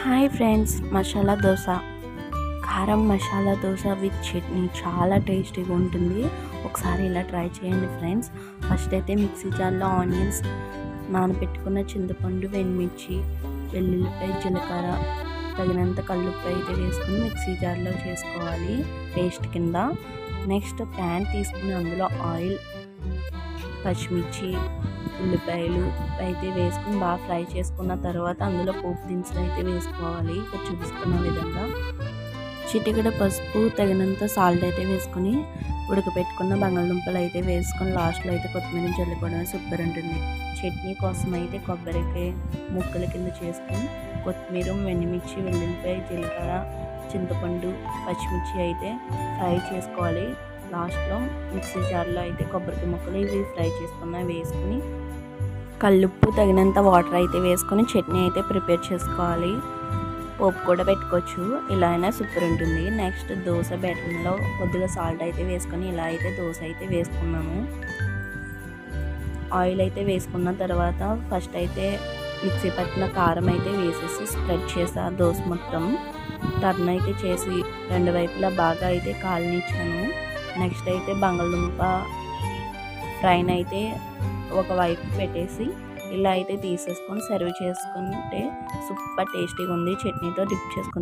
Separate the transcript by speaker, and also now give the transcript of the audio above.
Speaker 1: Hi friends, masala dosa, కారం masala dosa with chutney చాలా టేస్టీగా ఉంటుంది. ఒకసారి ఇలా ట్రై చేయండి ఫ్రెండ్స్. ఫస్ట్ అయితే మిక్సీ జార్లో ఆనియన్స్, నానబెట్టుకున్న చింతపండు, వెన్మిర్చి, వెల్లుల్లిపాయ, జీలకర్ర, తగినంత కల్లుప్పు అయితే వేసుకుని మిక్సీ జార్లో చేసుకోవాలి పేస్ట్ కింద. నెక్స్ట్ ప్యాన్ తీసుకుని అందులో ఆయిల్, పచ్చిమిర్చి, ఉల్లిపాయలు అయితే వేసుకుని బాగా ఫ్రై చేసుకున్న తర్వాత అందులో పోపు దినుసులు అయితే వేసుకోవాలి. ఇక్కడ చూపిస్తున్న విధంగా చిటికెడు పసుపు, తగినంత సాల్ట్ అయితే వేసుకొని ఉడకపెట్టుకున్న బంగాళదుంపలు అయితే వేసుకొని లాస్ట్లో అయితే కొత్తిమీర చల్లుకోవడం సూపర్ ఉంటుంది. చట్నీ కోసం అయితే కొబ్బరికాయ ముక్కల కింద చేసుకొని కొత్తిమీర, వెన్నిమిర్చి, వెల్లుల్లిపాయ, జీలకర్ర, చింతపండు, పచ్చిమిర్చి అయితే ఫ్రై చేసుకోవాలి. లాస్ట్లో మిక్సీ జార్లో అయితే కొబ్బరికాయ ముక్కలు ఇవి ఫ్రై చేసుకున్న వేసుకుని కల్లుప్పు, తగినంత వాటర్ అయితే వేసుకొని చట్నీ అయితే ప్రిపేర్ చేసుకోవాలి. పోపు కూడా పెట్టుకోవచ్చు, ఇలా అయినా సూపర్ ఉంటుంది. నెక్స్ట్ దోశ బ్యాటర్లో కొద్దిగా సాల్ట్ అయితే వేసుకొని ఇలా అయితే దోశ అయితే వేసుకున్నాము. ఆయిల్ అయితే వేసుకున్న తర్వాత ఫస్ట్ అయితే మిక్సీ పట్టిన కారం అయితే వేసేసి స్ప్రెడ్ చేసా దోశ మొత్తం. టర్న్ అయితే చేసి రెండు వైపులా బాగా అయితే కాలనిచ్చాను. నెక్స్ట్ అయితే బంగాళదుంప ఫ్రైని అయితే ఒకవైపు పెట్టేసి ఇలా అయితే తీసేసుకొని సర్వ్ చేసుకుంటే సూపర్ టేస్టీగా ఉంది. చట్నీతో డిప్ చేసుకుని